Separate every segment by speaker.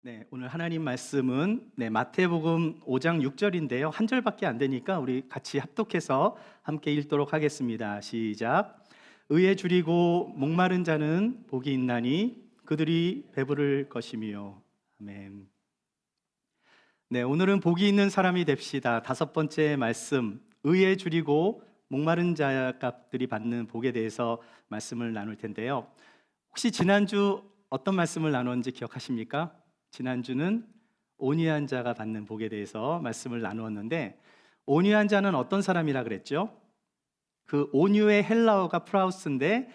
Speaker 1: 네, 오늘 하나님 말씀은 마태복음 5장 6절인데요. 한 절밖에 안 되니까 우리 같이 합독해서 함께 읽도록 하겠습니다. 시작. 의에 줄이고 목마른 자는 복이 있나니 그들이 배부를 것이며. 아멘. 네, 오늘은 복이 있는 사람이 됩시다. 다섯 번째 말씀, 의에 줄이고 목마른 자들이 받는 복에 대해서 말씀을 나눌 텐데요. 혹시 지난주 어떤 말씀을 나눴는지 기억하십니까? 지난주는 온유한 자가 받는 복에 대해서 말씀을 나누었는데, 온유한 자는 어떤 사람이라 그랬죠? 그 온유의 헬라어가 프라우스인데,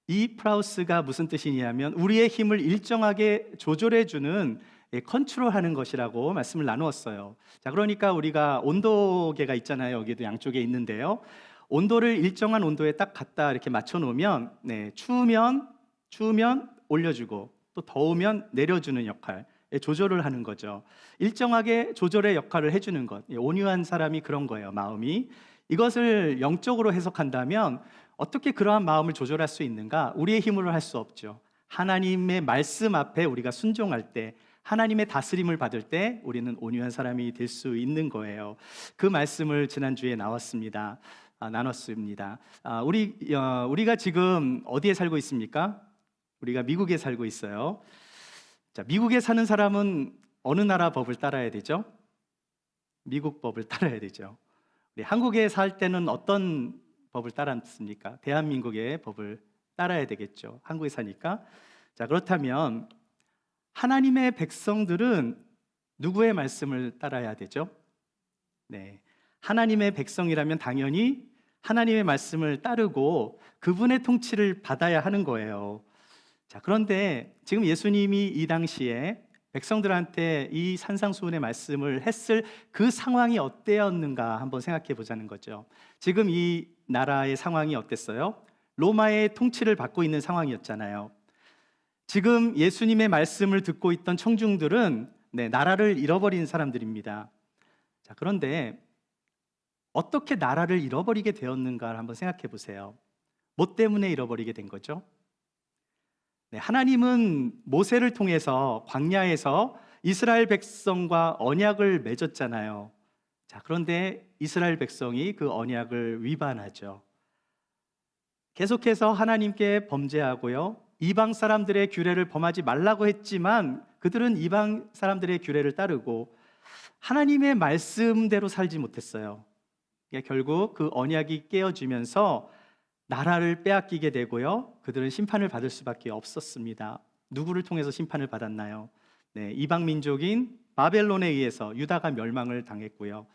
Speaker 1: 이 프라우스가 무슨 뜻이냐면 우리의 힘을 일정하게 조절해주는, 컨트롤하는 것이라고 말씀을 나누었어요. 자, 그러니까 우리가 온도계가 있잖아요. 여기도 양쪽에 있는데요. 온도를 일정한 온도에 딱 갖다 이렇게 맞춰놓으면, 추우면 올려주고 또 더우면 내려주는 역할, 조절을 하는 거죠. 일정하게 조절의 역할을 해주는 것. 온유한 사람이 그런 거예요. 마음이. 이것을 영적으로 해석한다면 어떻게 그러한 마음을 조절할 수 있는가? 우리의 힘으로 할 수 없죠. 하나님의 말씀 앞에 우리가 순종할 때, 하나님의 다스림을 받을 때 우리는 온유한 사람이 될 수 있는 거예요. 그 말씀을 지난주에 나눴습니다. 우리가 지금 어디에 살고 있습니까? 우리가 미국에 살고 있어요. 자, 미국에 사는 사람은 어느 나라 법을 따라야 되죠? 미국 법을 따라야 되죠. 우리 한국에 살 때는 어떤 법을 따랐습니까? 대한민국의 법을 따라야 되겠죠. 한국에 사니까. 자, 그렇다면 하나님의 백성들은 누구의 말씀을 따라야 되죠? 네, 하나님의 백성이라면 당연히 하나님의 말씀을 따르고 그분의 통치를 받아야 하는 거예요. 자, 그런데 지금 예수님이 이 당시에 백성들한테 이 산상수훈의 말씀을 했을 그 상황이 어때였는가 한번 생각해 보자는 거죠. 지금 이 나라의 상황이 어땠어요? 로마의 통치를 받고 있는 상황이었잖아요. 지금 예수님의 말씀을 듣고 있던 청중들은 나라를 잃어버린 사람들입니다. 자, 그런데 어떻게 나라를 잃어버리게 되었는가를 한번 생각해 보세요. 뭐 때문에 잃어버리게 된 거죠? 하나님은 모세를 통해서 광야에서 이스라엘 백성과 언약을 맺었잖아요. 자, 그런데 이스라엘 백성이 그 언약을 위반하죠. 계속해서 하나님께 범죄하고요. 이방 사람들의 규례를 범하지 말라고 했지만 그들은 이방 사람들의 규례를 따르고 하나님의 말씀대로 살지 못했어요. 결국 그 언약이 깨어지면서 나라를 빼앗기게 되고요. 그들은 심판을 받을 수밖에 없었습니다. 누구를 통해서 심판을 받았나요? 이방 민족인 바벨론에 의해서 유다가 멸망을 당했고요.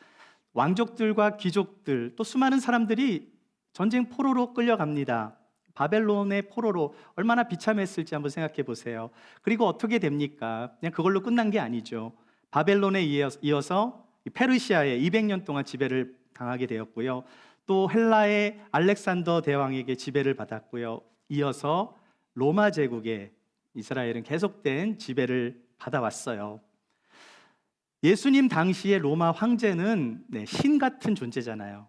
Speaker 1: 왕족들과 귀족들 또 수많은 사람들이 전쟁 포로로 끌려갑니다. 바벨론의 포로로 얼마나 비참했을지 한번 생각해 보세요. 그리고 어떻게 됩니까? 그냥 그걸로 끝난 게 아니죠. 바벨론에 이어서 페르시아에 200년 동안 지배를 당하게 되었고요. 또 헬라의 알렉산더 대왕에게 지배를 받았고요. 이어서 로마 제국에 이스라엘은 계속된 지배를 받아왔어요. 예수님 당시의 로마 황제는 신 같은 존재잖아요.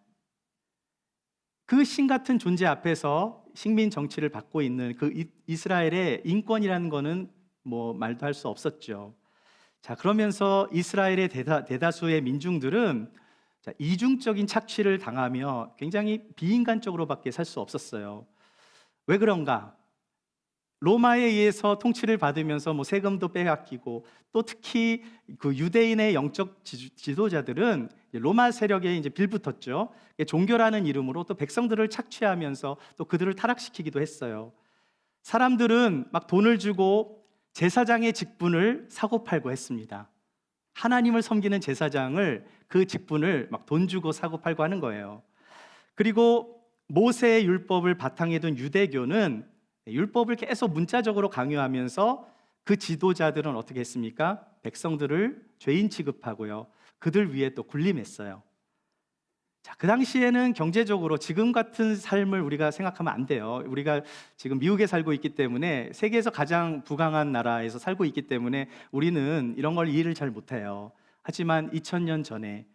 Speaker 1: 그 신 같은 존재 앞에서 식민 정치를 받고 있는 그 이스라엘의 인권이라는 거는 뭐 말도 할 수 없었죠. 자, 그러면서 이스라엘의 대다수의 민중들은 이중적인 착취를 당하며 굉장히 비인간적으로밖에 살 수 없었어요. 왜 그런가? 로마에 의해서 통치를 받으면서 세금도 빼앗기고 또 특히 그 유대인의 영적 지도자들은 로마 세력에 이제 빌붙었죠. 종교라는 이름으로 또 백성들을 착취하면서 또 그들을 타락시키기도 했어요. 사람들은 막 돈을 주고 제사장의 직분을 사고팔고 했습니다. 하나님을 섬기는 제사장을 그 직분을 막 돈 주고 사고 팔고 하는 거예요. 그리고 모세의 율법을 바탕에 둔 유대교는 율법을 계속 문자적으로 강요하면서 그 지도자들은 어떻게 했습니까? 백성들을 죄인 취급하고요. 그들 위에 또 군림했어요. 자, 그 당시에는 경제적으로 지금 같은 삶을 우리가 생각하면 안 돼요. 우리가 지금 미국에 살고 있기 때문에 세계에서 가장 부강한 나라에서 살고 있기 때문에 우리는 이런 걸 이해를 잘 못해요. 하지만 2000년 전에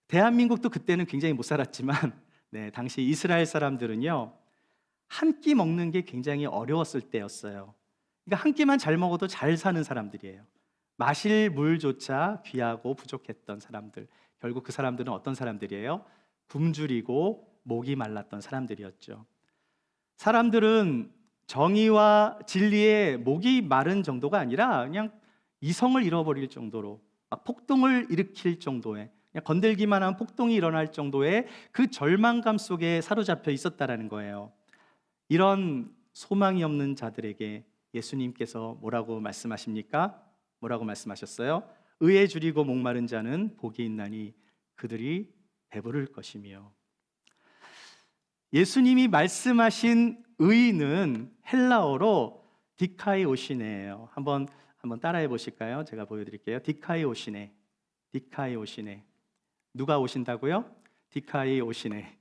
Speaker 1: 대한민국도 그때는 굉장히 못 살았지만 당시 이스라엘 사람들은요, 한 끼 먹는 게 굉장히 어려웠을 때였어요. 그러니까 한 끼만 잘 먹어도 잘 사는 사람들이에요. 마실 물조차 귀하고 부족했던 사람들. 결국 그 사람들은 어떤 사람들이에요? 굶주리고 목이 말랐던 사람들이었죠. 사람들은 정의와 진리에 목이 마른 정도가 아니라 그냥 이성을 잃어버릴 정도로, 막 폭동을 일으킬 정도의, 그냥 건들기만 하면 폭동이 일어날 정도의 그 절망감 속에 사로잡혀 있었다라는 거예요. 이런 소망이 없는 자들에게 예수님께서 뭐라고 말씀하십니까? 뭐라고 말씀하셨어요? 의에 줄이고 목마른 자는 복이 있나니 그들이 배부를 것이며. 예수님이 말씀하신 의는 헬라어로 디카이오시네예요. 한번 따라해 보실까요? 제가 보여드릴게요. 디카이오시네. 디카이오시네. 누가 오신다고요? 디카이오시네.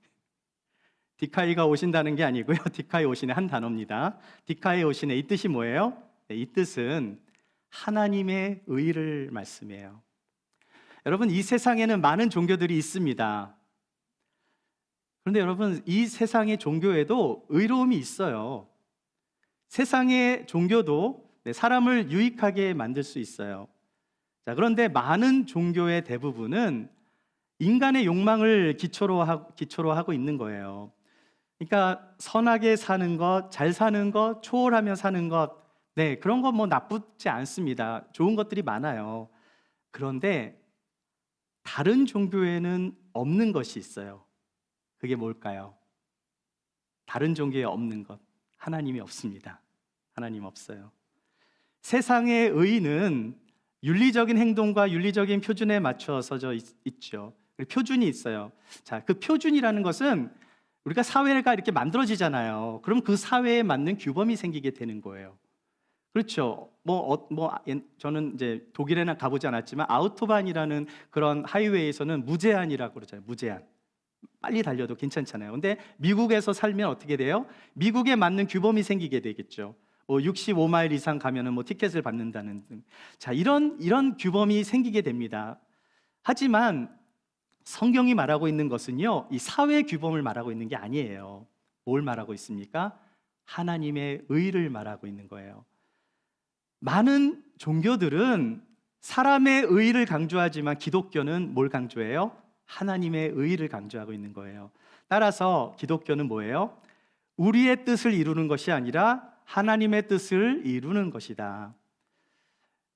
Speaker 1: 디카이가 오신다는 게 아니고요. 디카이오시네 한 단어입니다. 디카이오시네 이 뜻이 뭐예요? 네, 이 뜻은 하나님의 의를 말씀해요. 여러분, 이 세상에는 많은 종교들이 있습니다. 그런데 여러분, 이 세상의 종교에도 의로움이 있어요. 세상의 종교도 사람을 유익하게 만들 수 있어요. 자, 그런데 많은 종교의 대부분은 인간의 욕망을 기초로 하고 있는 거예요. 그러니까 선하게 사는 것, 잘 사는 것, 초월하며 사는 것, 그런 건 뭐 나쁘지 않습니다. 좋은 것들이 많아요. 그런데 다른 종교에는 없는 것이 있어요. 그게 뭘까요? 다른 종교에 없는 것, 하나님이 없습니다. 하나님 없어요. 세상의 의는 윤리적인 행동과 윤리적인 표준에 맞춰서 있죠. 표준이 있어요. 자, 그 표준이라는 것은 우리가 사회가 이렇게 만들어지잖아요. 그럼 그 사회에 맞는 규범이 생기게 되는 거예요. 그렇죠. 저는 이제 독일에는 가보지 않았지만 아우토반이라는 그런 하이웨이에서는 무제한이라고 그러잖아요. 무제한. 빨리 달려도 괜찮잖아요. 근데 미국에서 살면 어떻게 돼요? 미국에 맞는 규범이 생기게 되겠죠. 65마일 이상 가면은 티켓을 받는다는 등. 자, 이런 규범이 생기게 됩니다. 하지만 성경이 말하고 있는 것은요, 이 사회 규범을 말하고 있는 게 아니에요. 뭘 말하고 있습니까? 하나님의 의를 말하고 있는 거예요. 많은 종교들은 사람의 의를 강조하지만 기독교는 뭘 강조해요? 하나님의 의를 강조하고 있는 거예요. 따라서 기독교는 뭐예요? 우리의 뜻을 이루는 것이 아니라 하나님의 뜻을 이루는 것이다.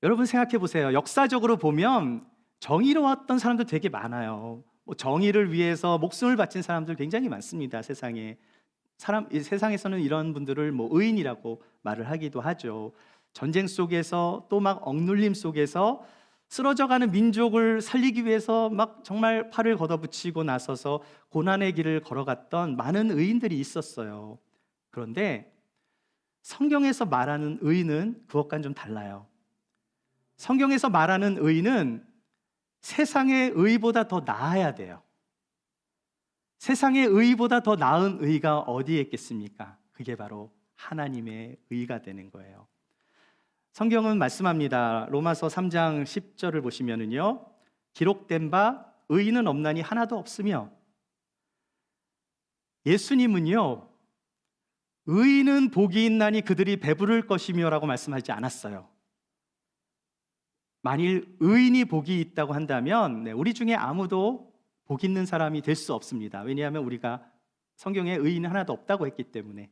Speaker 1: 여러분 생각해 보세요. 역사적으로 보면 정의로웠던 사람들 되게 많아요. 정의를 위해서 목숨을 바친 사람들 굉장히 많습니다. 세상에서는 이런 분들을 의인이라고 말을 하기도 하죠. 전쟁 속에서 또 막 억눌림 속에서 쓰러져가는 민족을 살리기 위해서 막 정말 팔을 걷어붙이고 나서서 고난의 길을 걸어갔던 많은 의인들이 있었어요. 그런데 성경에서 말하는 의인은 그것과는 좀 달라요. 성경에서 말하는 의인은 세상의 의보다 더 나아야 돼요. 세상의 의보다 더 나은 의가 어디에 있겠습니까? 그게 바로 하나님의 의가 되는 거예요. 성경은 말씀합니다. 로마서 3장 10절을 보시면은요, 기록된 바 의인은 없나니 하나도 없으며. 예수님은요, 의인은 복이 있나니 그들이 배부를 것이며 라고 말씀하지 않았어요. 만일 의인이 복이 있다고 한다면 우리 중에 아무도 복 있는 사람이 될 수 없습니다. 왜냐하면 우리가 성경에 의인은 하나도 없다고 했기 때문에.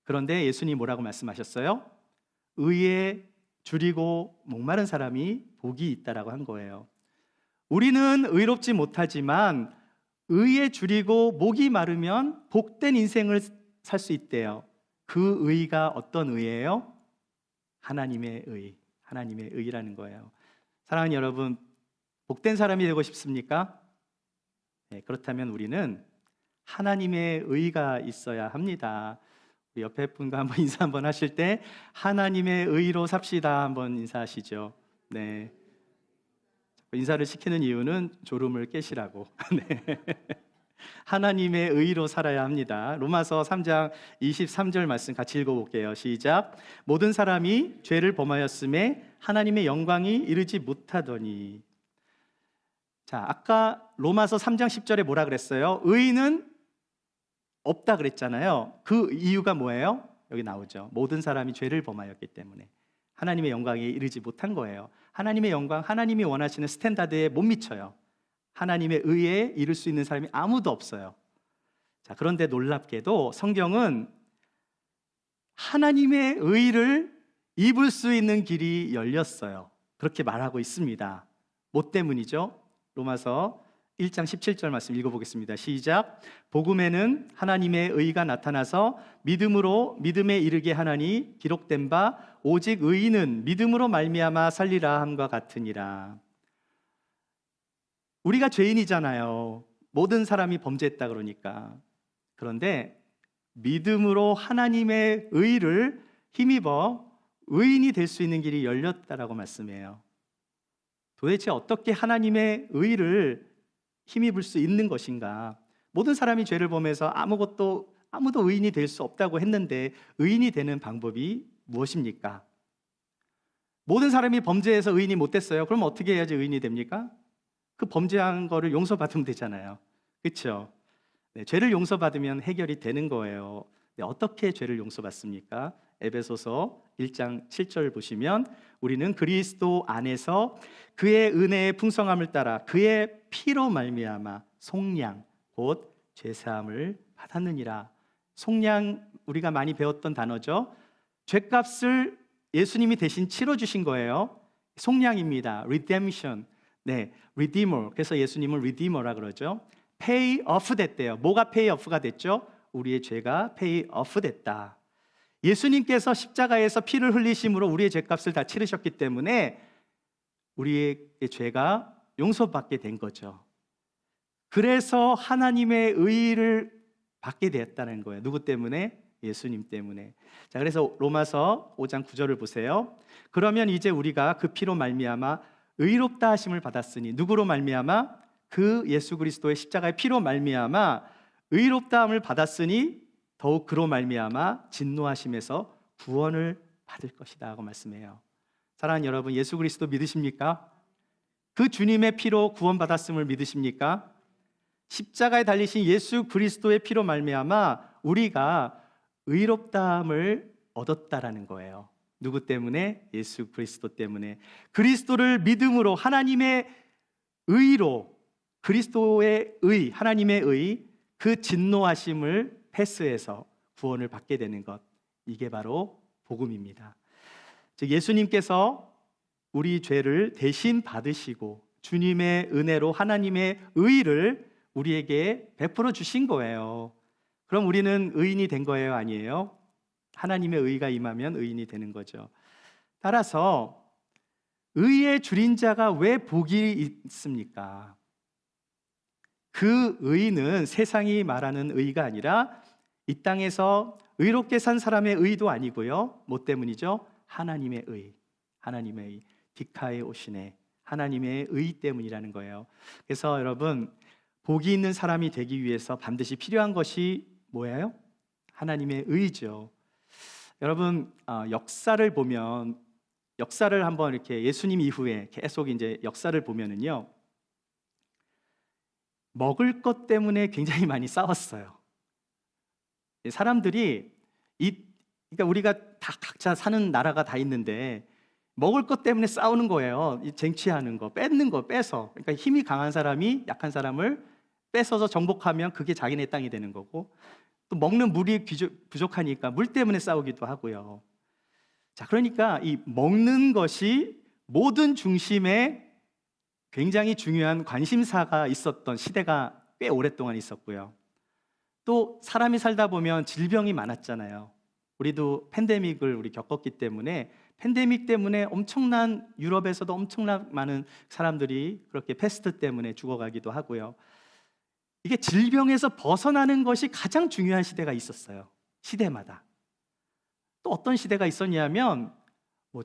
Speaker 1: 그런데 예수님이 뭐라고 말씀하셨어요? 의에 줄이고 목마른 사람이 복이 있다라고 한 거예요. 우리는 의롭지 못하지만 의에 줄이고 목이 마르면 복된 인생을 살 수 있대요. 그 의가 어떤 의예요? 하나님의 의, 하나님의 의라는 거예요. 사랑하는 여러분, 복된 사람이 되고 싶습니까? 네, 그렇다면 우리는 하나님의 의가 있어야 합니다. 우리 옆에 분과 한번 인사 한번 하실 때 하나님의 의로 삽시다 한번 인사하시죠. 네. 인사를 시키는 이유는 졸음을 깨시라고. 네. 하나님의 의로 살아야 합니다. 로마서 3장 23절 말씀 같이 읽어볼게요. 시작. 모든 사람이 죄를 범하였음에 하나님의 영광이 이르지 못하더니. 자, 아까 로마서 3장 10절에 뭐라 그랬어요? 의인은 없다 그랬잖아요. 그 이유가 뭐예요? 여기 나오죠. 모든 사람이 죄를 범하였기 때문에. 하나님의 영광에 이르지 못한 거예요. 하나님의 영광, 하나님이 원하시는 스탠다드에 못 미쳐요. 하나님의 의에 이를 수 있는 사람이 아무도 없어요. 자, 그런데 놀랍게도 성경은 하나님의 의를 입을 수 있는 길이 열렸어요. 그렇게 말하고 있습니다. 뭐 때문이죠? 로마서 1장 17절 말씀 읽어보겠습니다. 시작. 복음에는 하나님의 의가 나타나서 믿음으로 믿음에 이르게 하나니 기록된 바 오직 의인은 믿음으로 말미암아 살리라 함과 같으니라. 우리가 죄인이잖아요. 모든 사람이 범죄했다 그러니까. 그런데 믿음으로 하나님의 의를 힘입어 의인이 될 수 있는 길이 열렸다라고 말씀해요. 도대체 어떻게 하나님의 의를 힘입을 수 있는 것인가? 모든 사람이 죄를 범해서 아무도 의인이 될 수 없다고 했는데 의인이 되는 방법이 무엇입니까? 모든 사람이 범죄해서 의인이 못 됐어요. 그럼 어떻게 해야지 의인이 됩니까? 그 범죄한 거를 용서받으면 되잖아요. 그렇죠? 네, 죄를 용서받으면 해결이 되는 거예요. 네, 어떻게 죄를 용서받습니까? 에베소서 1장 7절 보시면 우리는 그리스도 안에서 그의 은혜의 풍성함을 따라 그의 피로 말미암아 속량 곧 죄사함을 받았느니라. 속량, 우리가 많이 배웠던 단어죠. 죄값을 예수님이 대신 치러주신 거예요. 속량입니다. redemption. 네, redeemer. 그래서 예수님을 redeemer라 그러죠. pay off 됐대요. 뭐가 pay off가 됐죠? 우리의 죄가 pay off 됐다. 예수님께서 십자가에서 피를 흘리심으로 우리의 죄값을 다 치르셨기 때문에 우리의 죄가 용서받게 된 거죠. 그래서 하나님의 의를 받게 되었다는 거예요. 누구 때문에? 예수님 때문에. 자, 그래서 로마서 5장 9절을 보세요. 그러면 이제 우리가 그 피로 말미암아 의롭다 하심을 받았으니 누구로 말미암아? 그 예수 그리스도의 십자가의 피로 말미암아 의롭다함을 받았으니 더욱 그로 말미암아 진노하심에서 구원을 받을 것이다 하고 말씀해요. 사랑하는 여러분, 예수 그리스도 믿으십니까? 그 주님의 피로 구원받았음을 믿으십니까? 십자가에 달리신 예수 그리스도의 피로 말미암아 우리가 의롭다함을 얻었다라는 거예요. 누구 때문에? 예수 그리스도 때문에. 그리스도를 믿음으로 하나님의 의로, 그리스도의 의, 하나님의 의, 그 진노하심을 패스해서 구원을 받게 되는 것, 이게 바로 복음입니다. 즉 예수님께서 우리 죄를 대신 받으시고 주님의 은혜로 하나님의 의를 우리에게 베풀어 주신 거예요. 그럼 우리는 의인이 된 거예요? 아니에요? 하나님의 의가 임하면 의인이 되는 거죠. 따라서 의의 줄인 자가 왜 복이 있습니까? 그 의는 세상이 말하는 의가 아니라 이 땅에서 의롭게 산 사람의 의도 아니고요. 뭐 때문이죠? 하나님의 의, 하나님의 의, 디카에 오시네, 하나님의 의 때문이라는 거예요. 그래서 여러분, 복이 있는 사람이 되기 위해서 반드시 필요한 것이 뭐예요? 하나님의 의죠. 여러분, 역사를 보면, 역사를 한번 이렇게 예수님 이후에 계속 이제 역사를 보면은요, 먹을 것 때문에 굉장히 많이 싸웠어요. 사람들이 그러니까 우리가 다 각자 사는 나라가 다 있는데 먹을 것 때문에 싸우는 거예요. 쟁취하는 거, 뺏는 거, 빼서. 그러니까 힘이 강한 사람이 약한 사람을 뺏어서 정복하면 그게 자기네 땅이 되는 거고, 또 먹는 물이 부족하니까 물 때문에 싸우기도 하고요. 자, 그러니까 이 먹는 것이 모든 중심에 굉장히 중요한 관심사가 있었던 시대가 꽤 오랫동안 있었고요. 또 사람이 살다 보면 질병이 많았잖아요. 우리도 팬데믹을 우리 겪었기 때문에 팬데믹 때문에 엄청난, 유럽에서도 엄청난 많은 사람들이 그렇게 패스트 때문에 죽어가기도 하고요. 이게 질병에서 벗어나는 것이 가장 중요한 시대가 있었어요. 시대마다. 또 어떤 시대가 있었냐면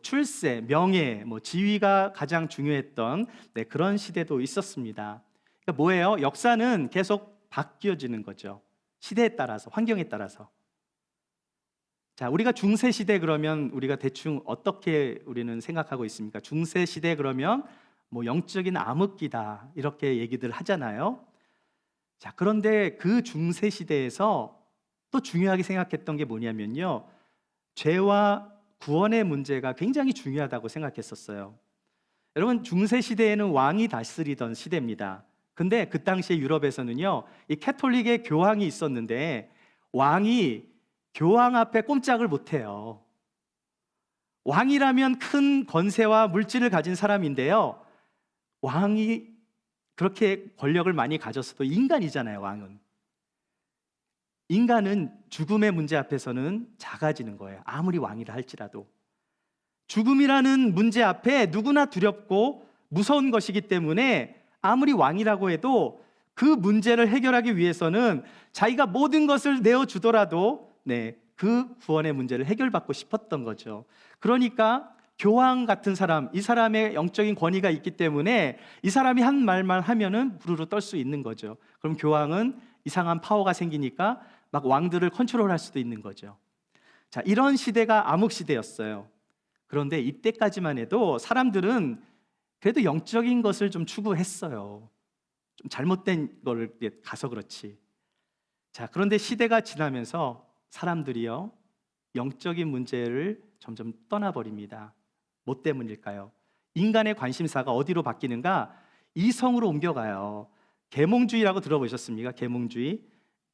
Speaker 1: 출세, 명예, 지위가 가장 중요했던 그런 시대도 있었습니다. 그러니까 뭐예요? 역사는 계속 바뀌어지는 거죠. 시대에 따라서, 환경에 따라서. 자, 우리가 중세 시대 그러면 우리가 대충 어떻게 우리는 생각하고 있습니까? 중세 시대 그러면 영적인 암흑기다 이렇게 얘기들 하잖아요. 자, 그런데 그 중세 시대에서 또 중요하게 생각했던 게 뭐냐면요, 죄와 구원의 문제가 굉장히 중요하다고 생각했었어요. 여러분, 중세 시대에는 왕이 다스리던 시대입니다. 근데 그 당시에 유럽에서는요, 이 캐톨릭의 교황이 있었는데 왕이 교황 앞에 꼼짝을 못해요. 왕이라면 큰 권세와 물질을 가진 사람인데요, 왕이 그렇게 권력을 많이 가졌어도 인간이잖아요. 왕은, 인간은 죽음의 문제 앞에서는 작아지는 거예요. 아무리 왕이라 할지라도 죽음이라는 문제 앞에 누구나 두렵고 무서운 것이기 때문에 아무리 왕이라고 해도 그 문제를 해결하기 위해서는 자기가 모든 것을 내어주더라도 그 구원의 문제를 해결받고 싶었던 거죠. 그러니까 교황 같은 사람, 이 사람의 영적인 권위가 있기 때문에 이 사람이 한 말만 하면은 부르르 떨 수 있는 거죠. 그럼 교황은 이상한 파워가 생기니까 막 왕들을 컨트롤할 수도 있는 거죠. 자, 이런 시대가 암흑 시대였어요. 그런데 이때까지만 해도 사람들은 그래도 영적인 것을 좀 추구했어요. 좀 잘못된 걸 가서 그렇지. 자, 그런데 시대가 지나면서 사람들이요, 영적인 문제를 점점 떠나버립니다. 뭐 때문일까요? 인간의 관심사가 어디로 바뀌는가? 이성으로 옮겨가요. 계몽주의라고 들어보셨습니까? 계몽주의.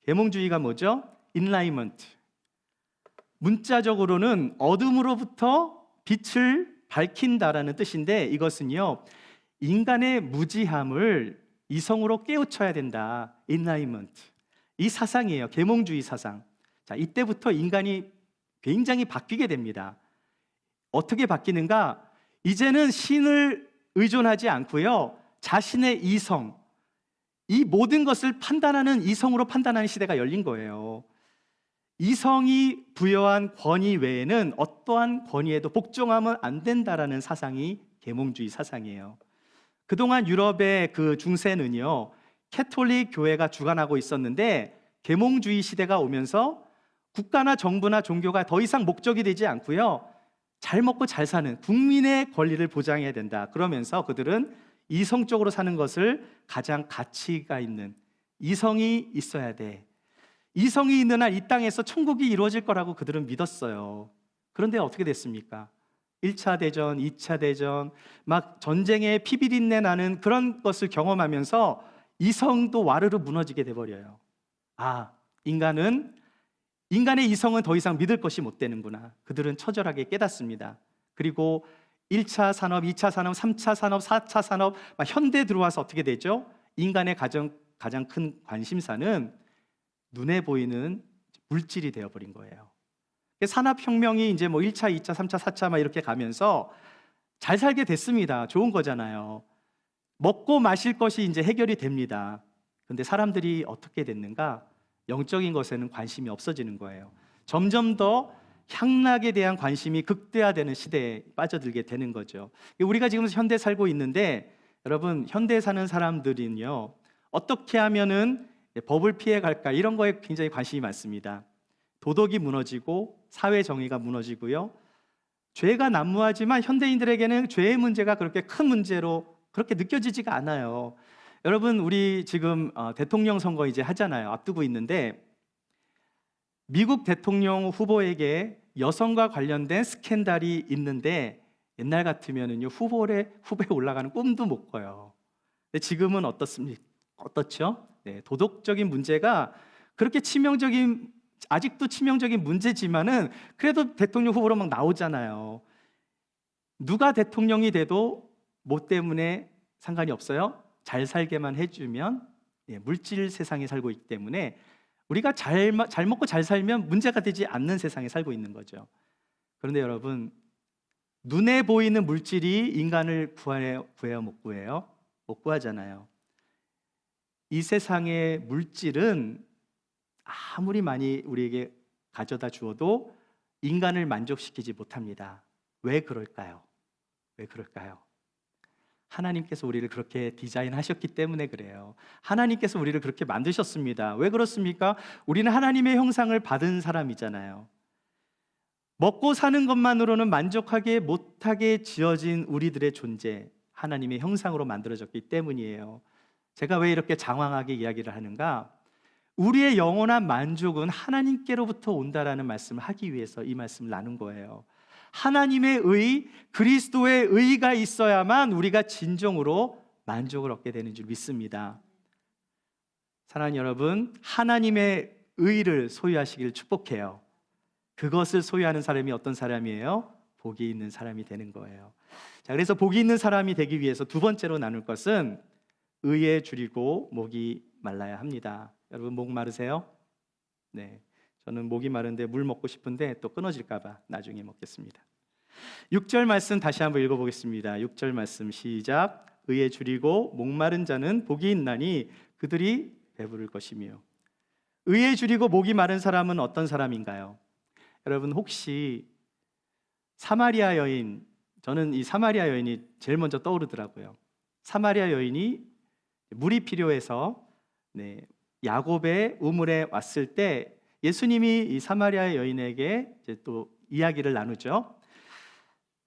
Speaker 1: 계몽주의가 뭐죠? 인라이먼트. 문자적으로는 어둠으로부터 빛을 밝힌다라는 뜻인데, 이것은요, 인간의 무지함을 이성으로 깨우쳐야 된다. 인라이먼트. 이 사상이에요. 계몽주의 사상. 자, 이때부터 인간이 굉장히 바뀌게 됩니다. 어떻게 바뀌는가? 이제는 신을 의존하지 않고요, 자신의 이성, 이 모든 것을 판단하는, 이성으로 판단하는 시대가 열린 거예요. 이성이 부여한 권위 외에는 어떠한 권위에도 복종하면 안 된다라는 사상이 계몽주의 사상이에요. 그동안 유럽의 그 중세는요, 캐톨릭 교회가 주관하고 있었는데 계몽주의 시대가 오면서 국가나 정부나 종교가 더 이상 목적이 되지 않고요, 잘 먹고 잘 사는 국민의 권리를 보장해야 된다. 그러면서 그들은 이성적으로 사는 것을 가장 가치가 있는, 이성이 있어야 돼. 이성이 있는 한 이 땅에서 천국이 이루어질 거라고 그들은 믿었어요. 그런데 어떻게 됐습니까? 1차 대전, 2차 대전, 막 전쟁에 피비린내 나는 그런 것을 경험하면서 이성도 와르르 무너지게 돼버려요. 아, 인간의 이성은 더 이상 믿을 것이 못 되는구나. 그들은 처절하게 깨닫습니다. 그리고 1차 산업, 2차 산업, 3차 산업, 4차 산업, 현대 들어와서 어떻게 되죠? 인간의 가장 큰 관심사는 눈에 보이는 물질이 되어버린 거예요. 산업혁명이 이제 1차, 2차, 3차, 4차 막 이렇게 가면서 잘 살게 됐습니다. 좋은 거잖아요. 먹고 마실 것이 이제 해결이 됩니다. 그런데 사람들이 어떻게 됐는가? 영적인 것에는 관심이 없어지는 거예요. 점점 더 향락에 대한 관심이 극대화되는 시대에 빠져들게 되는 거죠. 우리가 지금 현대 살고 있는데, 여러분, 현대 사는 사람들은요, 어떻게 하면은 법을 피해 갈까, 이런 거에 굉장히 관심이 많습니다. 도덕이 무너지고 사회 정의가 무너지고요, 죄가 난무하지만 현대인들에게는 죄의 문제가 그렇게 큰 문제로 그렇게 느껴지지가 않아요. 여러분, 우리 지금 대통령 선거 이제 하잖아요. 앞두고 있는데, 미국 대통령 후보에게 여성과 관련된 스캔들이 있는데, 옛날 같으면은요, 후보에 올라가는 꿈도 못 꿔요. 근데 지금은 어떻죠? 도덕적인 문제가 그렇게 아직도 치명적인 문제지만은 그래도 대통령 후보로 막 나오잖아요. 누가 대통령이 돼도 뭐 때문에 상관이 없어요? 잘 살게만 해주면, 물질 세상에 살고 있기 때문에 우리가 잘 먹고 잘 살면 문제가 되지 않는 세상에 살고 있는 거죠. 그런데 여러분, 눈에 보이는 물질이 인간을 구해요, 못 구해요? 못 구하잖아요. 이 세상의 물질은 아무리 많이 우리에게 가져다 주어도 인간을 만족시키지 못합니다. 왜 그럴까요? 왜 그럴까요? 하나님께서 우리를 그렇게 디자인하셨기 때문에 그래요. 하나님께서 우리를 그렇게 만드셨습니다. 왜 그렇습니까? 우리는 하나님의 형상을 받은 사람이잖아요. 먹고 사는 것만으로는 만족하게 못하게 지어진 우리들의 존재, 하나님의 형상으로 만들어졌기 때문이에요. 제가 왜 이렇게 장황하게 이야기를 하는가? 우리의 영원한 만족은 하나님께로부터 온다라는 말씀을 하기 위해서 이 말씀을 나눈 거예요. 하나님의 의, 그리스도의 의가 있어야만 우리가 진정으로 만족을 얻게 되는 줄 믿습니다. 사랑하는 여러분, 하나님의 의를 소유하시길 축복해요. 그것을 소유하는 사람이 어떤 사람이에요? 복이 있는 사람이 되는 거예요. 자, 그래서 복이 있는 사람이 되기 위해서 두 번째로 나눌 것은 의에 줄이고 목이 말라야 합니다. 여러분 목 마르세요? 네, 저는 목이 마른데 물 먹고 싶은데 또 끊어질까 봐 나중에 먹겠습니다. 6절 말씀 다시 한번 읽어보겠습니다. 6절 말씀 시작. 의에 줄이고 목마른 자는 복이 있나니 그들이 배부를 것이며. 의에 줄이고 목이 마른 사람은 어떤 사람인가요? 여러분 혹시 사마리아 여인, 저는 이 사마리아 여인이 제일 먼저 떠오르더라고요. 사마리아 여인이 물이 필요해서 야곱의 우물에 왔을 때 예수님이 이 사마리아 여인에게 이제 또 이야기를 나누죠.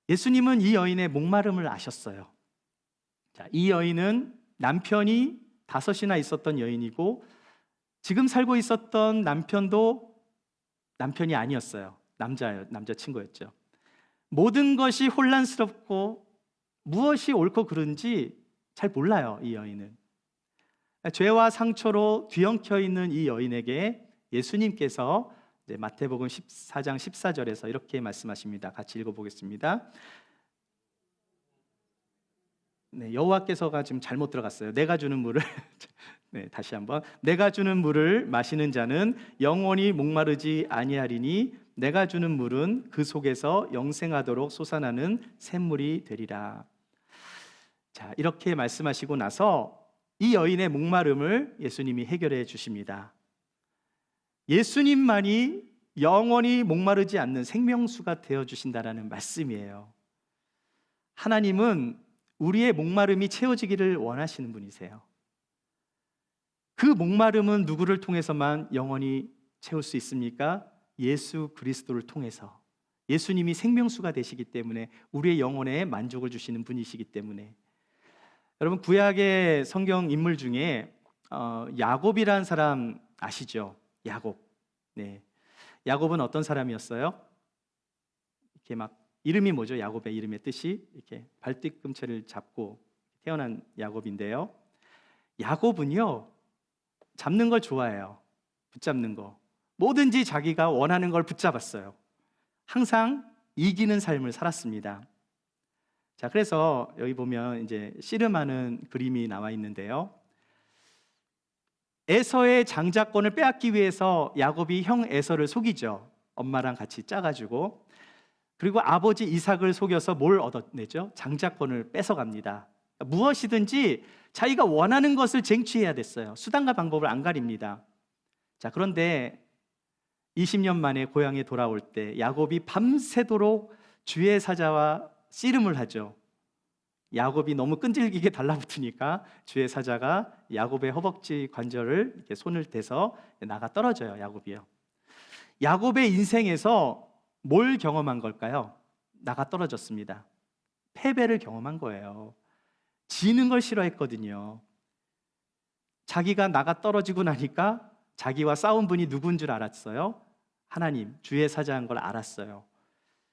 Speaker 1: 예수님은 이 여인의 목마름을 아셨어요. 자, 이 여인은 남편이 5이나 있었던 여인이고 지금 살고 있었던 남편도 남편이 아니었어요. 남자친구였죠. 모든 것이 혼란스럽고 무엇이 옳고 그른지 잘 몰라요, 이 여인은. 죄와 상처로 뒤엉켜 있는 이 여인에게 예수님께서 마태복음 14장 14절에서 이렇게 말씀하십니다. 같이 읽어보겠습니다. 여호와께서가 지금 잘못 들어갔어요. 내가 주는 물을 다시 한번. 내가 주는 물을 마시는 자는 영원히 목마르지 아니하리니 내가 주는 물은 그 속에서 영생하도록 솟아나는 샘물이 되리라. 자, 이렇게 말씀하시고 나서 이 여인의 목마름을 예수님이 해결해 주십니다. 예수님만이 영원히 목마르지 않는 생명수가 되어 주신다라는 말씀이에요. 하나님은 우리의 목마름이 채워지기를 원하시는 분이세요. 그 목마름은 누구를 통해서만 영원히 채울 수 있습니까? 예수 그리스도를 통해서. 예수님이 생명수가 되시기 때문에 우리의 영혼에 만족을 주시는 분이시기 때문에. 여러분 구약의 성경 인물 중에 야곱이라는 사람 아시죠? 야곱. 야곱은 어떤 사람이었어요? 이렇게 막 이름이 뭐죠? 야곱의 이름의 뜻이 이렇게 발뒤꿈치를 잡고 태어난 야곱인데요. 야곱은요 잡는 걸 좋아해요. 붙잡는 거. 뭐든지 자기가 원하는 걸 붙잡았어요. 항상 이기는 삶을 살았습니다. 자, 그래서 여기 보면 이제 씨름하는 그림이 나와 있는데요. 에서의 장자권을 빼앗기 위해서 야곱이 형 에서를 속이죠. 엄마랑 같이 짜가지고. 그리고 아버지 이삭을 속여서 뭘 얻어내죠? 장자권을 뺏어갑니다. 무엇이든지 자기가 원하는 것을 쟁취해야 됐어요. 수단과 방법을 안 가립니다. 자, 그런데 20년 만에 고향에 돌아올 때 야곱이 밤새도록 주의 사자와 씨름을 하죠. 야곱이 너무 끈질기게 달라붙으니까 주의 사자가 야곱의 허벅지 관절을 이렇게 손을 대서 나가 떨어져요. 야곱이요. 야곱의 인생에서 뭘 경험한 걸까요? 나가 떨어졌습니다. 패배를 경험한 거예요. 지는 걸 싫어했거든요. 자기가 나가 떨어지고 나니까 자기와 싸운 분이 누군 줄 알았어요? 하나님, 주의 사자인 걸 알았어요.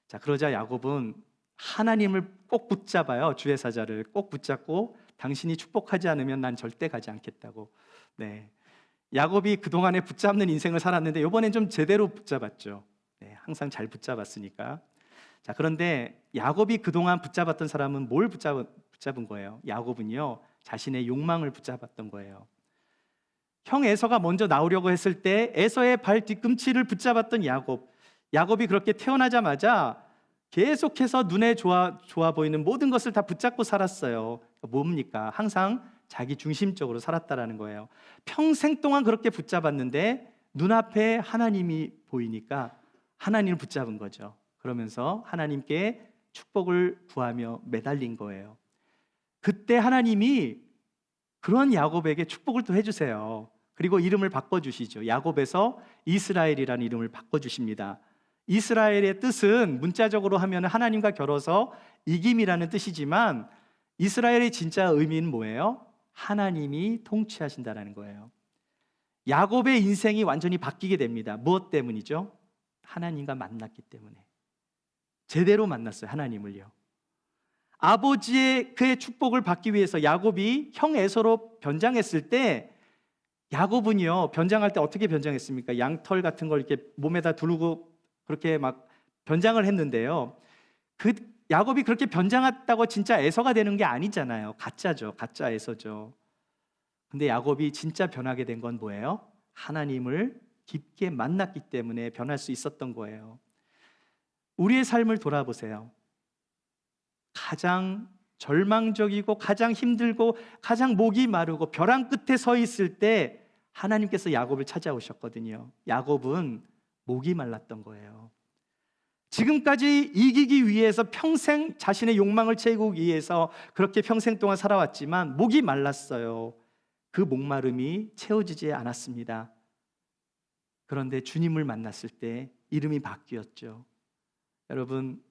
Speaker 1: 자, 그러자 야곱은 하나님을 꼭 붙잡아요. 주의 사자를 꼭 붙잡고 당신이 축복하지 않으면 난 절대 가지 않겠다고. 야곱이 그동안에 붙잡는 인생을 살았는데 이번엔 좀 제대로 붙잡았죠. 항상 잘 붙잡았으니까. 자, 그런데 야곱이 그동안 붙잡았던 사람은 뭘 붙잡은 거예요? 야곱은요, 자신의 욕망을 붙잡았던 거예요. 형 에서가 먼저 나오려고 했을 때 에서의 발 뒤꿈치를 붙잡았던 야곱이 그렇게 태어나자마자 계속해서 눈에 좋아 보이는 모든 것을 다 붙잡고 살았어요. 뭡니까? 항상 자기 중심적으로 살았다라는 거예요. 평생 동안 그렇게 붙잡았는데 눈앞에 하나님이 보이니까 하나님을 붙잡은 거죠. 그러면서 하나님께 축복을 구하며 매달린 거예요. 그때 하나님이 그런 야곱에게 축복을 또 해주세요. 그리고 이름을 바꿔주시죠. 야곱에서 이스라엘이라는 이름을 바꿔주십니다. 이스라엘의 뜻은 문자적으로 하면 하나님과 겨뤄서 이김이라는 뜻이지만 이스라엘의 진짜 의미는 뭐예요? 하나님이 통치하신다라는 거예요. 야곱의 인생이 완전히 바뀌게 됩니다. 무엇 때문이죠? 하나님과 만났기 때문에. 제대로 만났어요, 하나님을요. 아버지의 그의 축복을 받기 위해서 야곱이 형 에서로 변장했을 때, 야곱은요 변장할 때 어떻게 변장했습니까? 양털 같은 걸 이렇게 몸에다 두르고 그렇게 막 변장을 했는데요, 그 야곱이 그렇게 변장했다고 진짜 에서가 되는 게 아니잖아요. 가짜죠, 가짜 에서죠. 근데 야곱이 진짜 변하게 된 건 뭐예요? 하나님을 깊게 만났기 때문에 변할 수 있었던 거예요. 우리의 삶을 돌아보세요. 가장 절망적이고 가장 힘들고 가장 목이 마르고 벼랑 끝에 서 있을 때 하나님께서 야곱을 찾아오셨거든요. 야곱은 목이 말랐던 거예요. 지금까지 이기기 위해서 평생 자신의 욕망을 채우기 위해서 그렇게 평생 동안 살아왔지만 목이 말랐어요. 그 목마름이 채워지지 않았습니다. 그런데 주님을 만났을 때 이름이 바뀌었죠. 여러분,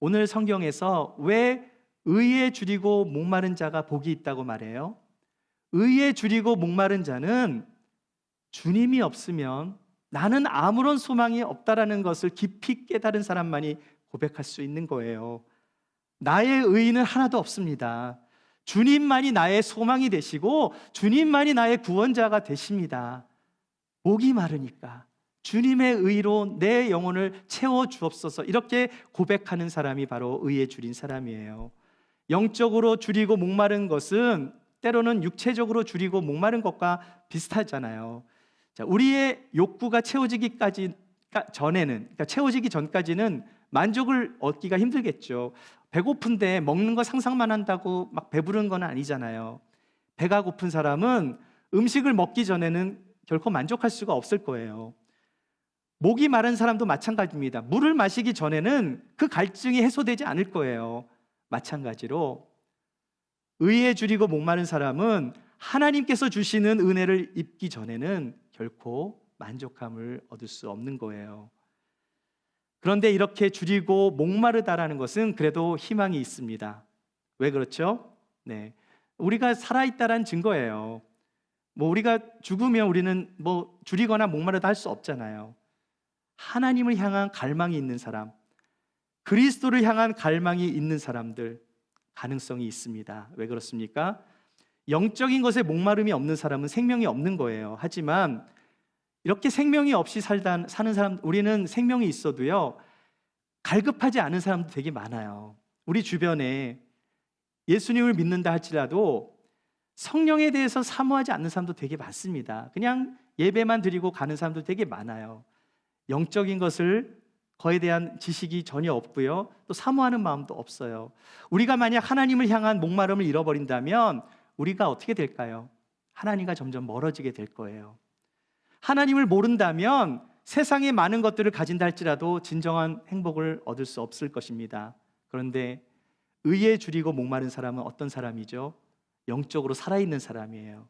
Speaker 1: 오늘 성경에서 왜 의에 줄이고 목마른 자가 복이 있다고 말해요? 의에 줄이고 목마른 자는 주님이 없으면 나는 아무런 소망이 없다라는 것을 깊이 깨달은 사람만이 고백할 수 있는 거예요. 나의 의의는 하나도 없습니다. 주님만이 나의 소망이 되시고 주님만이 나의 구원자가 되십니다. 목이 마르니까 주님의 의로 내 영혼을 채워 주옵소서, 이렇게 고백하는 사람이 바로 의에 줄인 사람이에요. 영적으로 줄이고 목마른 것은 때로는 육체적으로 줄이고 목마른 것과 비슷하잖아요. 자, 우리의 욕구가 채워지기 전까지는 만족을 얻기가 힘들겠죠. 배고픈데 먹는 거 상상만 한다고 막 배부른 건 아니잖아요. 배가 고픈 사람은 음식을 먹기 전에는 결코 만족할 수가 없을 거예요. 목이 마른 사람도 마찬가지입니다. 물을 마시기 전에는 그 갈증이 해소되지 않을 거예요. 마찬가지로 의에 줄이고 목마른 사람은 하나님께서 주시는 은혜를 입기 전에는 결코 만족함을 얻을 수 없는 거예요. 그런데 이렇게 줄이고 목마르다라는 것은 그래도 희망이 있습니다. 왜 그렇죠? 네, 우리가 살아있다라는 증거예요. 우리가 죽으면 우리는 줄이거나 목마르다 할 수 없잖아요. 하나님을 향한 갈망이 있는 사람, 그리스도를 향한 갈망이 있는 사람들, 가능성이 있습니다. 왜 그렇습니까? 영적인 것에 목마름이 없는 사람은 생명이 없는 거예요. 하지만 이렇게 생명이 없이 사는 사람, 우리는 생명이 있어도요 갈급하지 않은 사람도 되게 많아요. 우리 주변에 예수님을 믿는다 할지라도 성령에 대해서 사모하지 않는 사람도 되게 많습니다. 그냥 예배만 드리고 가는 사람도 되게 많아요. 영적인 것을 거에 대한 지식이 전혀 없고요, 또 사모하는 마음도 없어요. 우리가 만약 하나님을 향한 목마름을 잃어버린다면 우리가 어떻게 될까요? 하나님과 점점 멀어지게 될 거예요. 하나님을 모른다면 세상에 많은 것들을 가진다 할지라도 진정한 행복을 얻을 수 없을 것입니다. 그런데 의에 줄이고 목마른 사람은 어떤 사람이죠? 영적으로 살아있는 사람이에요.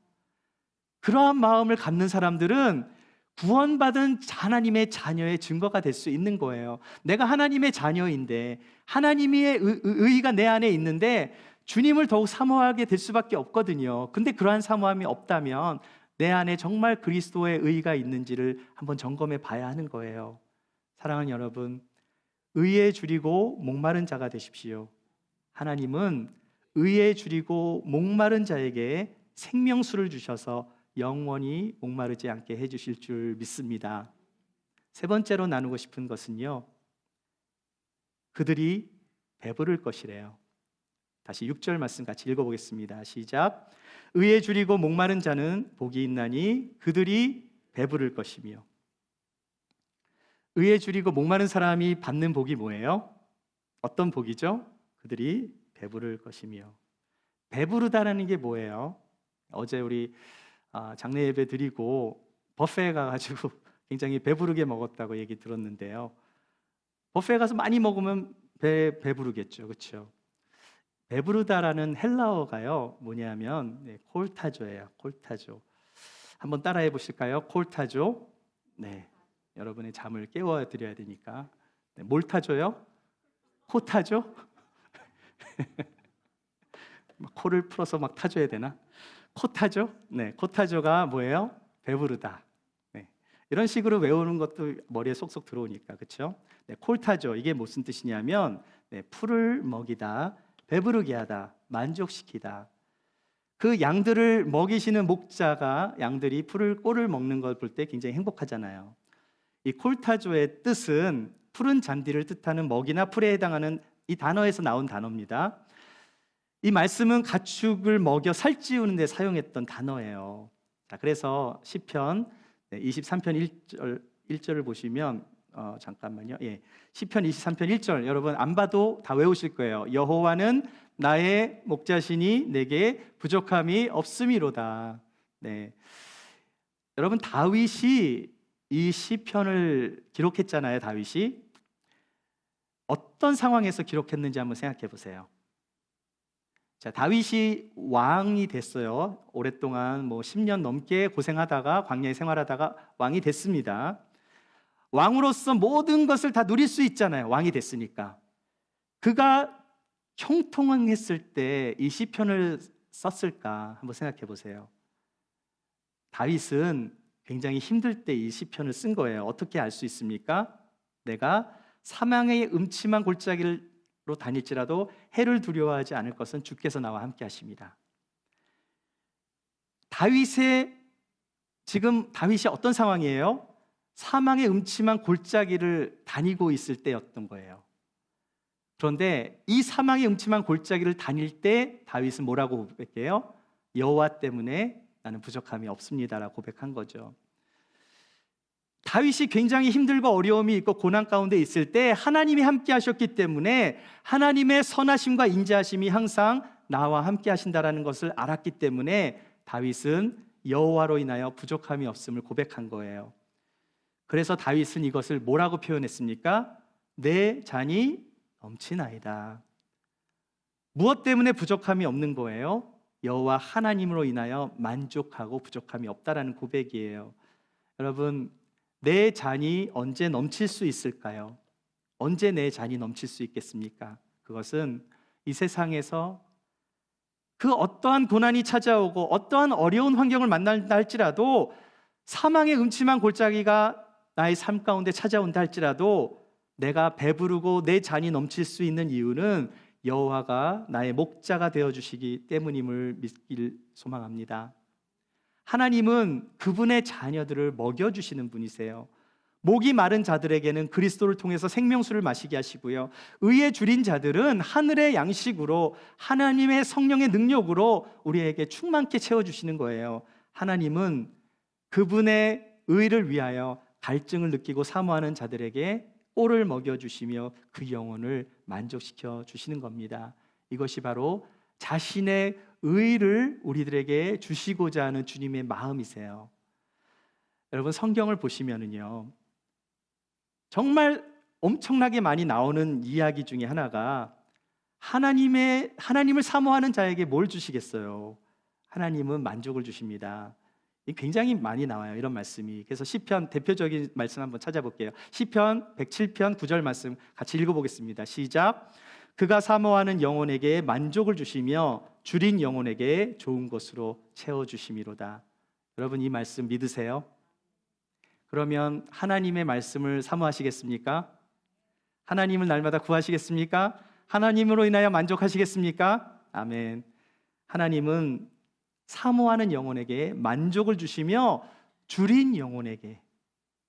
Speaker 1: 그러한 마음을 갖는 사람들은 구원받은 하나님의 자녀의 증거가 될 수 있는 거예요. 내가 하나님의 자녀인데, 하나님의 의의가 내 안에 있는데 주님을 더욱 사모하게 될 수밖에 없거든요. 근데 그러한 사모함이 없다면 내 안에 정말 그리스도의 의의가 있는지를 한번 점검해 봐야 하는 거예요. 사랑하는 여러분, 의에 줄이고 목마른 자가 되십시오. 하나님은 의에 줄이고 목마른 자에게 생명수를 주셔서 영원히 목마르지 않게 해주실 줄 믿습니다. 세 번째로 나누고 싶은 것은요, 그들이 배부를 것이래요. 다시 6절 말씀 같이 읽어보겠습니다. 시작. 의에 줄이고 목마른 자는 복이 있나니 그들이 배부를 것이며. 의에 줄이고 목마른 사람이 받는 복이 뭐예요? 어떤 복이죠? 그들이 배부를 것이며. 배부르다라는 게 뭐예요? 어제 우리 장례 예배 드리고 뷔페에 가가지고 굉장히 배부르게 먹었다고 얘기 들었는데요. 뷔페에 가서 많이 먹으면 배부르겠죠, 그렇죠? 배부르다라는 헬라어가요 뭐냐면 콜타조예요. 콜타조. 한번 따라해 보실까요? 콜타조. 네, 여러분의 잠을 깨워 드려야 되니까. 네, 뭘 타줘요? 코 타죠? 코를 풀어서 막 타줘야 되나? 코타조? 네, 코타조가 뭐예요? 배부르다. 네. 이런 식으로 외우는 것도 머리에 쏙쏙 들어오니까, 그렇죠? 네, 콜타조, 이게 무슨 뜻이냐면 풀을 먹이다, 배부르게 하다, 만족시키다. 그 양들을 먹이시는 목자가 양들이 꼴을 먹는 걸 볼 때 굉장히 행복하잖아요. 이 콜타조의 뜻은 푸른 잔디를 뜻하는 먹이나 풀에 해당하는 이 단어에서 나온 단어입니다. 이 말씀은 가축을 먹여 살찌우는 데 사용했던 단어예요. 자, 그래서 시편 23편 1절을 보시면 잠깐만요. 예. 시편 23편 1절 여러분 안 봐도 다 외우실 거예요. 여호와는 나의 목자시니 내게 부족함이 없음이로다. 네. 여러분 다윗이 이 시편을 기록했잖아요. 다윗이 어떤 상황에서 기록했는지 한번 생각해 보세요. 자, 다윗이 왕이 됐어요. 오랫동안 10년 넘게 고생하다가 광야에 생활하다가 왕이 됐습니다. 왕으로서 모든 것을 다 누릴 수 있잖아요. 왕이 됐으니까. 그가 형통했을 때 이 시편을 썼을까 한번 생각해 보세요. 다윗은 굉장히 힘들 때 이 시편을 쓴 거예요. 어떻게 알 수 있습니까? 내가 사망의 음침한 골짜기로 다닐지라도 해를 두려워하지 않을 것은 주께서 나와 함께 하십니다. 지금 다윗이 어떤 상황이에요? 사망의 음침한 골짜기를 다니고 있을 때였던 거예요. 그런데 이 사망의 음침한 골짜기를 다닐 때 다윗은 뭐라고 고백해요? 여호와 때문에 나는 부족함이 없습니다라고 고백한 거죠. 다윗이 굉장히 힘들고 어려움이 있고 고난 가운데 있을 때 하나님이 함께 하셨기 때문에 하나님의 선하심과 인자하심이 항상 나와 함께 하신다라는 것을 알았기 때문에 다윗은 여호와로 인하여 부족함이 없음을 고백한 거예요. 그래서 다윗은 이것을 뭐라고 표현했습니까? 내 잔이 넘치나이다. 무엇 때문에 부족함이 없는 거예요? 여호와 하나님으로 인하여 만족하고 부족함이 없다라는 고백이에요. 여러분, 내 잔이 언제 넘칠 수 있을까요? 언제 내 잔이 넘칠 수 있겠습니까? 그것은 이 세상에서 그 어떠한 고난이 찾아오고 어떠한 어려운 환경을 만난다 할지라도 사망의 음침한 골짜기가 나의 삶 가운데 찾아온다 할지라도 내가 배부르고 내 잔이 넘칠 수 있는 이유는 여호와가 나의 목자가 되어주시기 때문임을 믿길 소망합니다. 하나님은 그분의 자녀들을 먹여주시는 분이세요. 목이 마른 자들에게는 그리스도를 통해서 생명수를 마시게 하시고요, 의에 줄인 자들은 하늘의 양식으로 하나님의 성령의 능력으로 우리에게 충만케 채워주시는 거예요. 하나님은 그분의 의를 위하여 갈증을 느끼고 사모하는 자들에게 꼴을 먹여주시며 그 영혼을 만족시켜 주시는 겁니다. 이것이 바로 자신의 의를 우리들에게 주시고자 하는 주님의 마음이세요. 여러분, 성경을 보시면은요, 정말 엄청나게 많이 나오는 이야기 중에 하나가 하나님을 사모하는 자에게 뭘 주시겠어요? 하나님은 만족을 주십니다. 굉장히 많이 나와요, 이런 말씀이. 그래서 시편 대표적인 말씀 한번 찾아볼게요. 시편 107편 9절 말씀 같이 읽어보겠습니다. 시작. 그가 사모하는 영혼에게 만족을 주시며 줄인 영혼에게 좋은 것으로 채워주심이로다. 여러분, 이 말씀 믿으세요? 그러면 하나님의 말씀을 사모하시겠습니까? 하나님을 날마다 구하시겠습니까? 하나님으로 인하여 만족하시겠습니까? 아멘. 하나님은 사모하는 영혼에게 만족을 주시며 줄인 영혼에게,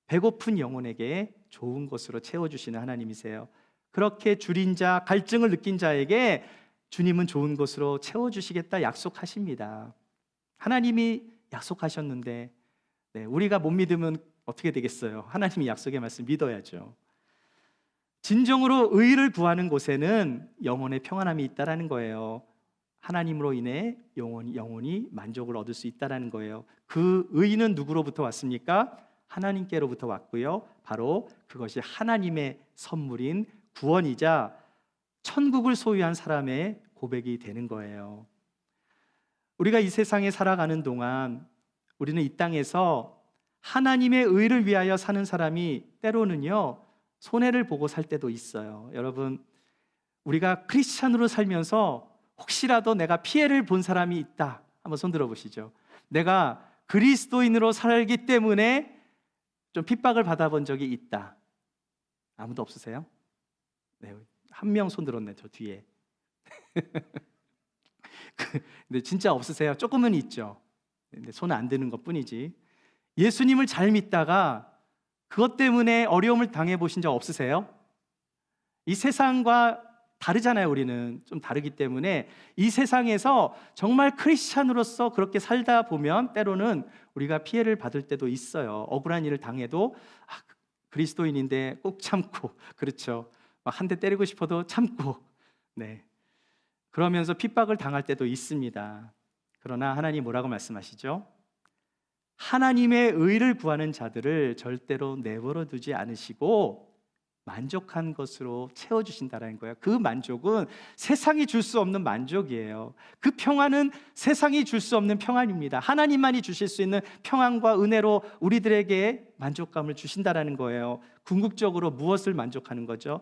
Speaker 1: 배고픈 영혼에게 좋은 것으로 채워주시는 하나님이세요. 그렇게 줄인 자, 갈증을 느낀 자에게 주님은 좋은 것으로 채워주시겠다 약속하십니다. 하나님이 약속하셨는데 우리가 못 믿으면 어떻게 되겠어요? 하나님이 약속의 말씀 믿어야죠. 진정으로 의를 구하는 곳에는 영혼의 평안함이 있다라는 거예요. 하나님으로 인해 영혼이 만족을 얻을 수 있다라는 거예요. 그 의는 누구로부터 왔습니까? 하나님께로부터 왔고요, 바로 그것이 하나님의 선물인 구원이자 천국을 소유한 사람의 고백이 되는 거예요. 우리가 이 세상에 살아가는 동안 우리는 이 땅에서 하나님의 의를 위하여 사는 사람이 때로는요, 손해를 보고 살 때도 있어요. 여러분, 우리가 크리스찬으로 살면서 혹시라도 내가 피해를 본 사람이 있다, 한번 손 들어 보시죠. 내가 그리스도인으로 살기 때문에 좀 핍박을 받아본 적이 있다. 아무도 없으세요? 네, 한 명 손 들었네, 저 뒤에. 근데 진짜 없으세요? 조금은 있죠. 근데 손 안 드는 것 뿐이지. 예수님을 잘 믿다가 그것 때문에 어려움을 당해보신 적 없으세요? 이 세상과 다르잖아요. 우리는 좀 다르기 때문에 이 세상에서 정말 크리스찬으로서 그렇게 살다 보면 때로는 우리가 피해를 받을 때도 있어요. 억울한 일을 당해도 그리스도인인데 꼭 참고, 그렇죠, 한 대 때리고 싶어도 참고, 네, 그러면서 핍박을 당할 때도 있습니다. 그러나 하나님 뭐라고 말씀하시죠? 하나님의 의를 구하는 자들을 절대로 내버려 두지 않으시고 만족한 것으로 채워주신다는 거예요. 그 만족은 세상이 줄 수 없는 만족이에요. 그 평안은 세상이 줄 수 없는 평안입니다. 하나님만이 주실 수 있는 평안과 은혜로 우리들에게 만족감을 주신다는 거예요. 궁극적으로 무엇을 만족하는 거죠?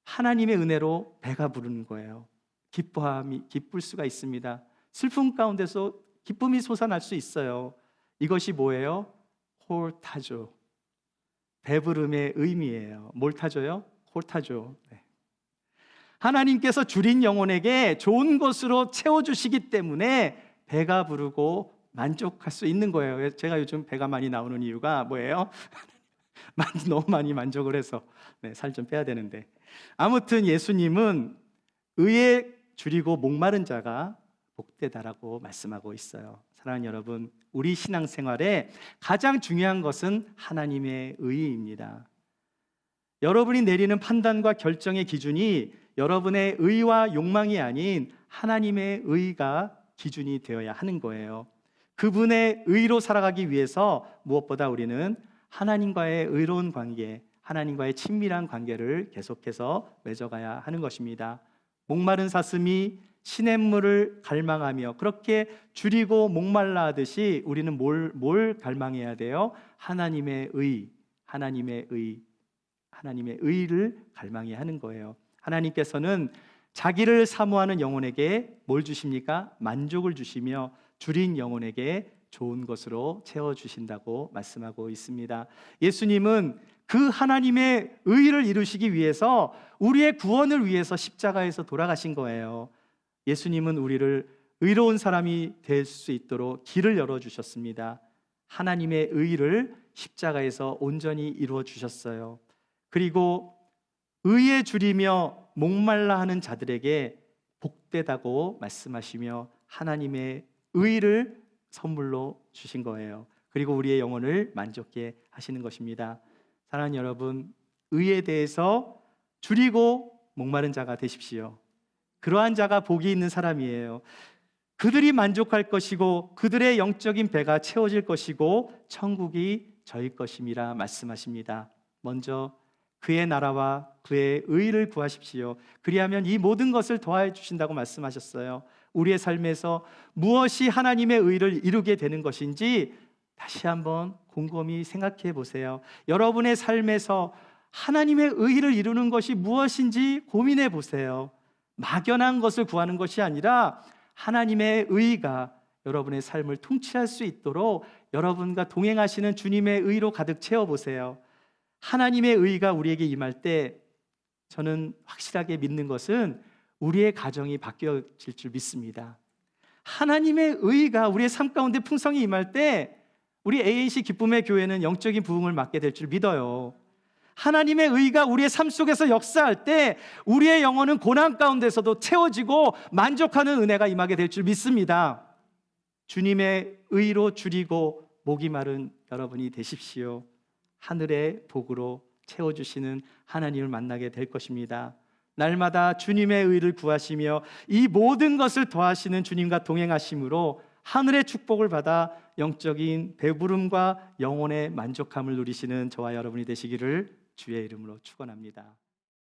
Speaker 1: 하나님의 은혜로 배가 부르는 거예요. 기쁠 수가 있습니다. 슬픔 가운데서 기쁨이 솟아날 수 있어요. 이것이 뭐예요? 홀타조, 배부름의 의미예요. 뭘 타줘요? 홀타조. 네. 하나님께서 주린 영혼에게 좋은 것으로 채워주시기 때문에 배가 부르고 만족할 수 있는 거예요. 제가 요즘 배가 많이 나오는 이유가 뭐예요? 너무 많이 만족을 해서 살 좀 빼야 되는데, 아무튼 예수님은 의에 줄이고 목마른 자가 복되다라고 말씀하고 있어요. 사랑하는 여러분, 우리 신앙생활에 가장 중요한 것은 하나님의 의입니다. 여러분이 내리는 판단과 결정의 기준이 여러분의 의와 욕망이 아닌 하나님의 의가 기준이 되어야 하는 거예요. 그분의 의로 살아가기 위해서 무엇보다 우리는 하나님과의 의로운 관계, 하나님과의 친밀한 관계를 계속해서 맺어가야 하는 것입니다. 목마른 사슴이 시냇물을 갈망하며 그렇게 줄이고 목말라 하듯이 우리는 뭘 갈망해야 돼요? 하나님의 의, 하나님의 의를 갈망해야 하는 거예요. 하나님께서는 자기를 사모하는 영혼에게 뭘 주십니까? 만족을 주시며 줄인 영혼에게 좋은 것으로 채워주신다고 말씀하고 있습니다. 예수님은 그 하나님의 의를 이루시기 위해서 우리의 구원을 위해서 십자가에서 돌아가신 거예요. 예수님은 우리를 의로운 사람이 될 수 있도록 길을 열어주셨습니다. 하나님의 의를 십자가에서 온전히 이루어 주셨어요. 그리고 의에 줄이며 목말라 하는 자들에게 복되다고 말씀하시며 하나님의 의를 선물로 주신 거예요. 그리고 우리의 영혼을 만족케 하시는 것입니다. 사랑하는 여러분, 의에 대해서 줄이고 목마른 자가 되십시오. 그러한 자가 복이 있는 사람이에요. 그들이 만족할 것이고 그들의 영적인 배가 채워질 것이고 천국이 저희 것임이라 말씀하십니다. 먼저 그의 나라와 그의 의를 구하십시오. 그리하면 이 모든 것을 더해 주신다고 말씀하셨어요. 우리의 삶에서 무엇이 하나님의 의를 이루게 되는 것인지 다시 한번 곰곰이 생각해 보세요. 여러분의 삶에서 하나님의 의를 이루는 것이 무엇인지 고민해 보세요. 막연한 것을 구하는 것이 아니라 하나님의 의가 여러분의 삶을 통치할 수 있도록 여러분과 동행하시는 주님의 의로 가득 채워보세요. 하나님의 의가 우리에게 임할 때 저는 확실하게 믿는 것은 우리의 가정이 바뀌어질 줄 믿습니다. 하나님의 의가 우리의 삶 가운데 풍성히 임할 때 우리 ANC 기쁨의 교회는 영적인 부흥을 맞게 될 줄 믿어요. 하나님의 의가 우리의 삶 속에서 역사할 때 우리의 영혼은 고난 가운데서도 채워지고 만족하는 은혜가 임하게 될 줄 믿습니다. 주님의 의로 줄이고 목이 마른 여러분이 되십시오. 하늘의 복으로 채워주시는 하나님을 만나게 될 것입니다. 날마다 주님의 의를 구하시며 이 모든 것을 더하시는 주님과 동행하심으로 하늘의 축복을 받아 영적인 배부름과 영혼의 만족함을 누리시는 저와 여러분이 되시기를 주의 이름으로 축원합니다.